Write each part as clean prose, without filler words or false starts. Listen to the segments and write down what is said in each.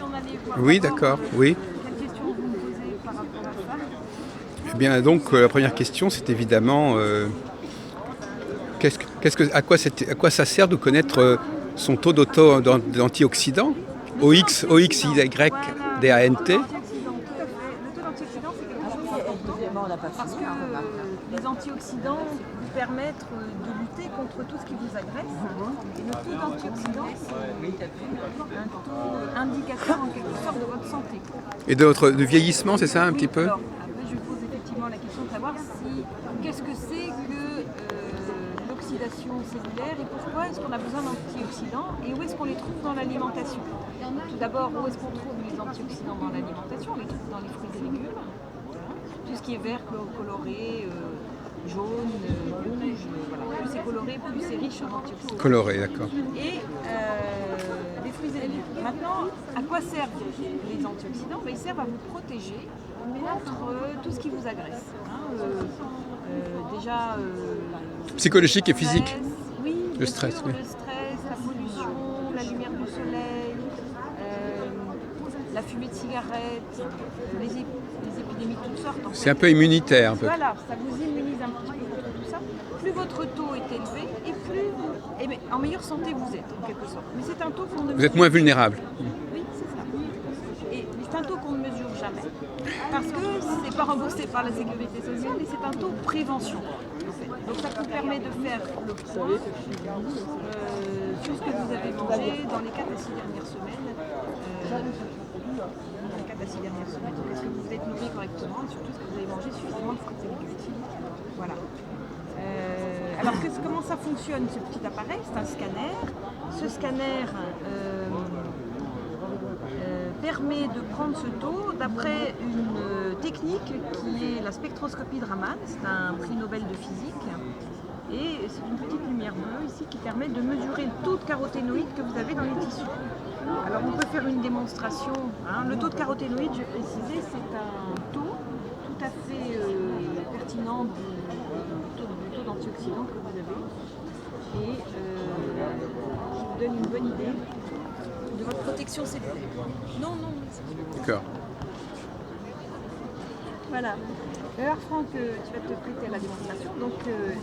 on allait voir. Oui, d'accord, oui. Quelle question vous me posez par rapport à ça? Eh bien, donc, la première question, c'est évidemment à quoi ça sert de connaître son taux d'antioxydants OX, OXY, Voilà, DANT. le taux d'antioxydants, tout à fait. Le taux d'antioxydants, c'est quelque chose d'important parce que les antioxydants vous permettent de lutter contre tout ce qui vous agresse. Et le taux d'antioxydants, c'est un taux indicateur en quelque sorte de votre santé. Et de vieillissement, c'est ça un petit peu? Alors, après, je pose effectivement la question de savoir qu'est-ce que c'est que l'oxydation cellulaire et pourquoi est-ce qu'on a besoin d'antioxydants et où est-ce qu'on les trouve dans l'alimentation. Tout d'abord, où est-ce qu'on trouve les antioxydants dans l'alimentation? On les trouve dans les fruits et légumes. Tout ce qui est vert, coloré, jaune, rouge, voilà. Plus c'est coloré, plus c'est riche en antioxydants. Coloré, d'accord. Et les fruits et légumes. Maintenant, à quoi servent les antioxydants? Ils servent à vous protéger contre tout ce qui vous agresse. Déjà, Psychologique et physique. Oui, Le stress, oui. le stress, la pollution, la lumière du soleil, la fumée de cigarette, les épidémies de toutes sortes. C'est un peu immunitaire, un peu. Voilà, ça vous immunise un petit peu contre tout ça. Plus votre taux est élevé et plus en meilleure santé vous êtes, en quelque sorte. Mais c'est un taux qu'on ne Vous êtes moins vulnérable. Oui, c'est ça. Et c'est un taux qu'on ne mesure jamais. Parce que c'est pas remboursé par la sécurité sociale et c'est un taux prévention. En fait. Donc ça vous permet de faire le point sur ce que vous avez mangé dans les 4 à 6 dernières semaines. Dans les 4 à 6 dernières semaines. Donc est-ce que vous êtes nourri correctement et surtout est-ce que vous avez mangé suffisamment de fruits et légumes. Voilà. Alors comment ça fonctionne ce petit appareil? C'est un scanner. Ce scanner permet de prendre ce taux d'après une technique qui est la spectroscopie de Raman. C'est un prix Nobel de physique. Et c'est une petite lumière bleue ici qui permet de mesurer le taux de caroténoïdes que vous avez dans les tissus. Alors on peut faire une démonstration. Le taux de caroténoïdes, je vais préciser, c'est un taux tout à fait pertinent du taux d'antioxydants que vous avez. Et qui vous donne une bonne idée de votre protection cellulaire. Non. D'accord. Voilà. Alors Franck, tu vas te prêter à la démonstration. Donc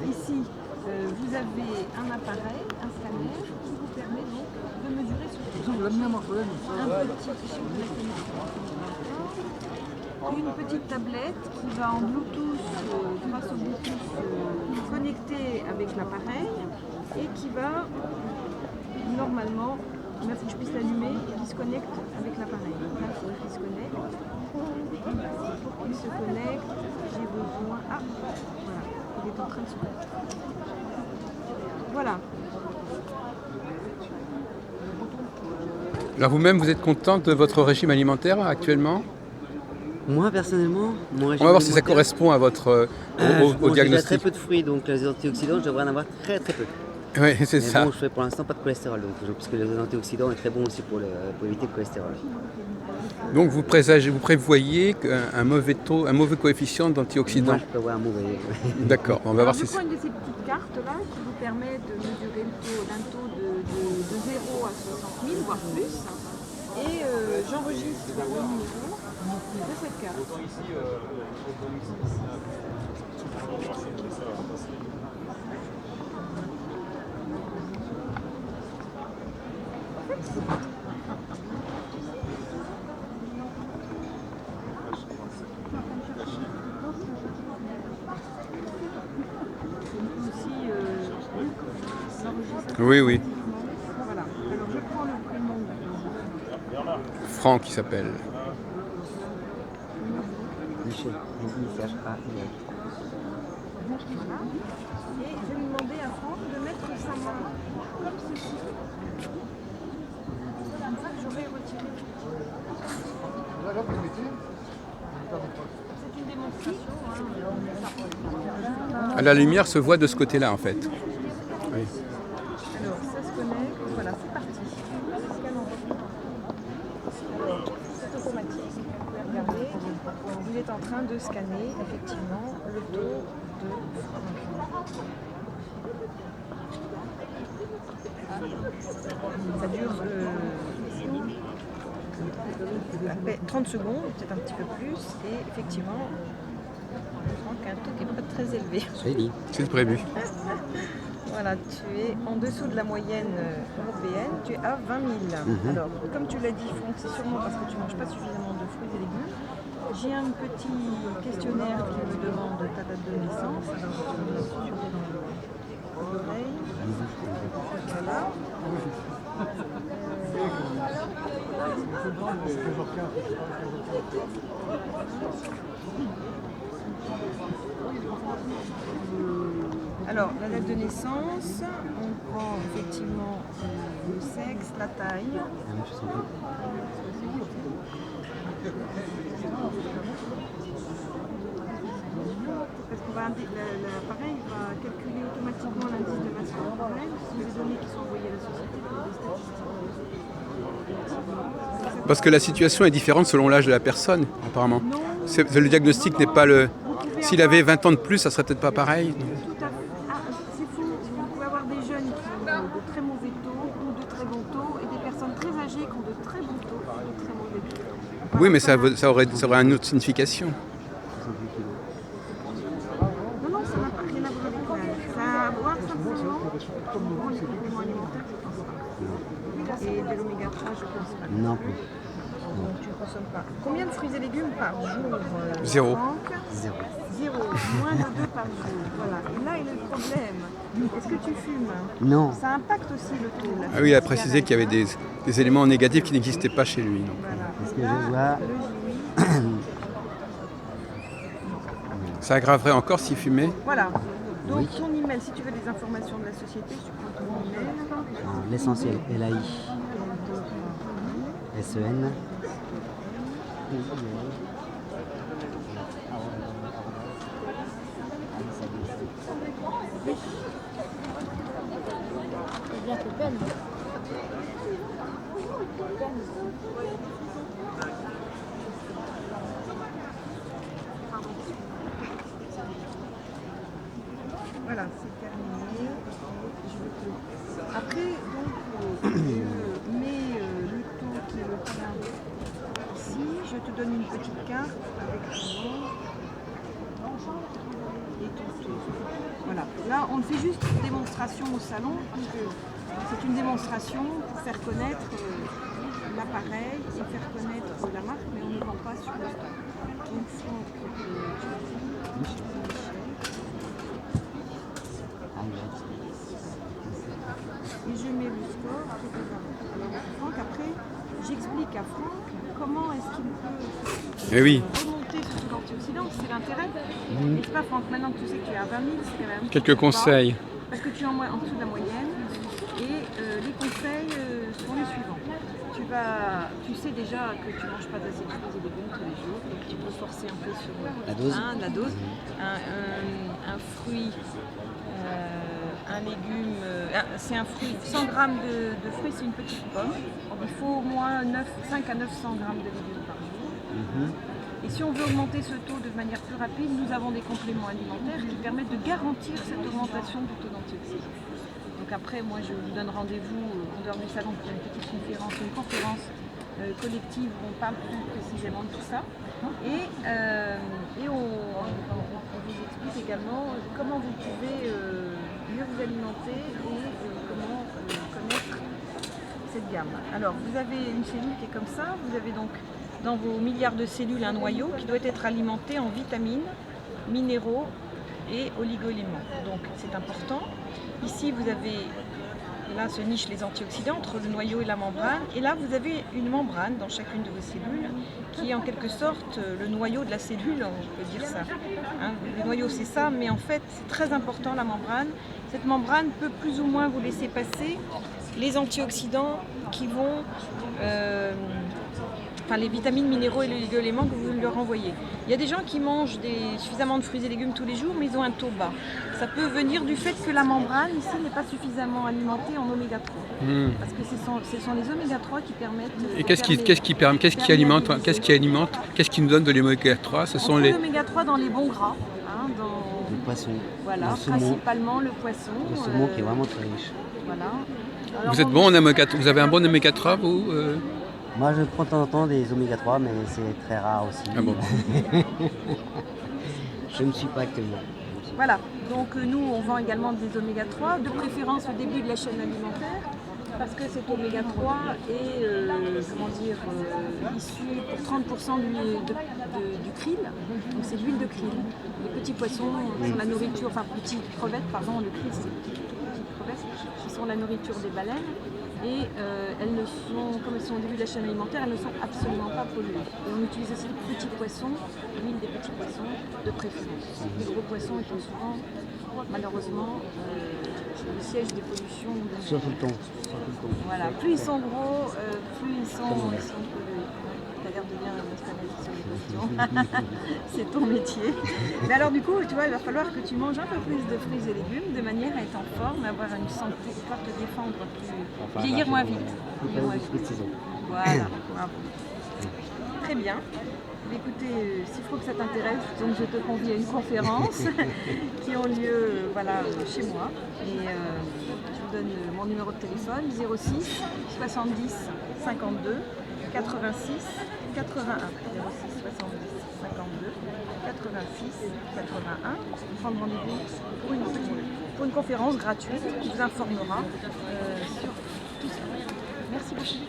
ici, vous avez un appareil, un scanner, qui vous permet donc de mesurer ce taux. Une petite tablette qui va en Bluetooth, grâce au Bluetooth, connecter avec l'appareil et qui va normalement, il faut que je puisse l'allumer et qui se connecte avec l'appareil. Là, il faut qu'il se connecte. Pour qu'il se connecte, j'ai besoin... Ah, voilà, il est en train de se connecter. Voilà. Alors vous-même, vous êtes contente de votre régime alimentaire actuellement? Moi personnellement, mon régime On va voir si ça alimentaire, correspond à votre je au mange déjà diagnostic. très peu de fruits, donc les antioxydants, je devrais en avoir très peu. Oui, c'est Mais ça. bon, je fais pour l'instant pas de cholestérol, donc, parce que les antioxydants est très bon aussi pour éviter le cholestérol. Donc vous prévoyez un mauvais taux, un mauvais coefficient d'antioxydants. Moi, je peux avoir un mauvais. D'accord, on va voir Je si prends une de ces petites cartes là qui vous permet de mesurer le taux d'un taux de 0 à 60 000, voire plus. Et j'enregistre le numéro de cette carte. Oui. Voilà. Alors je prends le prénom. Franck qui s'appelle. Michel, Voilà. Et je vais demander à Franck de mettre sa main comme ceci. Comme ça que j'aurai retiré. C'est une démonstration. La lumière se voit de ce côté-là en fait. Oui. Alors ça se connecte. Voilà, c'est parti. Le scan en retour. C'est automatique. Vous pouvez regarder. Il est en train de scanner effectivement le taux de ça dure après 30 secondes, peut-être un petit peu plus, et effectivement, on sent qu'un taux qui n'est pas très élevé. C'est dit. C'est prévu. Voilà, tu es en dessous de la moyenne européenne, tu es à 20 000. Alors, comme tu l'as dit, Franck, c'est sûrement parce que tu ne manges pas suffisamment de fruits et légumes. J'ai un petit questionnaire qui me demande ta date de naissance. Alors, je te mets sur l'oreille. Voilà. Alors, la date de naissance, on prend effectivement le sexe, la taille. Parce que l'appareil va calculer automatiquement l'indice de masse corporelle, ce sont des données qui sont envoyées à la société pour des statistiques. Parce que la situation est différente selon l'âge de la personne, apparemment. Non, Le diagnostic n'est pas le... S'il avait 20 ans de plus, ça serait peut-être pas pareil. tout à fait. Ah, c'est fou. Vous pouvez avoir des jeunes qui ont de très mauvais taux ou de très bons taux et des personnes très âgées qui ont de très bons taux ou de très mauvais taux. Oui, mais ça aurait une autre signification. Non, non, ça n'a rien à voir avec l'âge. Ça a à voir simplement avec les compléments alimentaires, je pense pas. Et de l'oméga 3, je pense pas. Non plus. Donc tu ne consommes pas. Combien de fruits et légumes par jour Zéro. Franck ? Zéro. Zéro. Moins de 2 par jour. Voilà. Et là, il est le problème. Est-ce que tu fumes ? Non. Ça impacte aussi le taux. La Ah oui, il a cigarette, précisé qu'il y avait des éléments négatifs qui n'existaient pas chez lui. Donc. Voilà. Est-ce Et que là, je vois- le GI. Ça aggraverait encore s'il fumait. Voilà. Donc Oui. ton email, si tu veux des informations de la société, tu prends ton email. L'essentiel, LAI, SEN. Voilà, c'est terminé. Après, donc, je mets le taux qui est le tien ici. Je te donne une petite carte avec ton nom et ton taux. Voilà. Là, on fait juste une démonstration au salon, parce que c'est une démonstration pour faire connaître l'appareil et faire connaître la marque, mais on ne vend pas sur le stock. Donc, Franck, et je mets le score. Alors, Franck, après, j'explique à Franck comment est-ce qu'il peut Eh oui, remonter ce taux d'antioxydants, c'est l'intérêt. N'est-ce pas, Franck? Maintenant que tu sais que tu es à 20 000, c'est quand même... quelques conseils. Parce que tu es en dessous de la moyenne. Et les conseils sont les suivants. Tu sais déjà que tu ne manges pas d'assez de fruits et légumes tous les jours, donc tu peux forcer un peu sur La dose. la dose. Un fruit, un légume, c'est un fruit, 100 grammes de fruits, c'est une petite pomme. Il faut au moins 5 à 900 grammes de légumes par jour. Et si on veut augmenter ce taux de manière plus rapide, nous avons des compléments alimentaires qui permettent de garantir cette augmentation du taux d'antioxydants. Donc après, moi je vous donne rendez-vous en dehors du salon pour une petite conférence, collective où on parle plus précisément de tout ça. Et on vous explique également comment vous pouvez mieux vous alimenter et comment connaître cette gamme. Alors vous avez une cellule qui est comme ça, vous avez donc dans vos milliards de cellules un noyau qui doit être alimenté en vitamines, minéraux et oligo-éléments. Donc c'est important. Ici vous avez, là se nichent les antioxydants entre le noyau et la membrane. Et là vous avez une membrane dans chacune de vos cellules qui est en quelque sorte le noyau de la cellule, on peut dire ça. Hein, le noyau c'est ça, mais en fait c'est très important la membrane. Cette membrane peut plus ou moins vous laisser passer les antioxydants qui vont... les vitamines, minéraux et les éléments que vous leur envoyez. Il y a des gens qui mangent suffisamment de fruits et légumes tous les jours, mais ils ont un taux bas. Ça peut venir du fait que la membrane ici n'est pas suffisamment alimentée en oméga 3. Parce que ce sont les oméga 3 qui permettent... Et qu'est-ce qui nous donne de l'oméga 3? Ce sont les... l'oméga 3 dans les bons gras. Le poisson. Voilà, le saumon. principalement le poisson. Le saumon qui est vraiment très riche. Voilà. Alors, Vous êtes bon en oméga 3? Vous avez un bon oméga 3 vous Moi, je prends de temps en temps des oméga 3, mais c'est très rare aussi. Ah bon. Je ne suis pas actuellement. Voilà, donc nous on vend également des oméga 3, de préférence au début de la chaîne alimentaire, parce que cet oméga 3 est issu pour 30% du krill, donc c'est de l'huile de krill. Les petits poissons sont la nourriture, enfin petites crevettes, pardon, le krill c'est des petites crevettes qui sont la nourriture des baleines. Et elles ne sont, comme elles sont au début de la chaîne alimentaire, elles ne sont absolument pas polluées. Et on utilise aussi les petits poissons, l'huile des petits poissons de préférence. Les gros poissons étant souvent, malheureusement, le siège des pollutions. Surtout le thon. Voilà, plus ils sont gros, plus ils sont pollués. Tu as l'air de bien m'expérimenter sur les questions. C'est ton métier. Mais alors du coup, tu vois, il va falloir que tu manges un peu plus de fruits et légumes de manière à être en forme, avoir une santé, pouvoir te défendre plus, vieillir moins vite. Vieillir moins vite. Voilà, bravo. Très bien. Écoutez, s'il faut que ça t'intéresse, donc je te convie à une conférence qui ont lieu chez moi. Et je vous donne mon numéro de téléphone, 06 70 52 86 81. 06 70 52 86 81. Prendre rendez-vous pour une conférence gratuite qui vous informera sur tout ça. Merci beaucoup.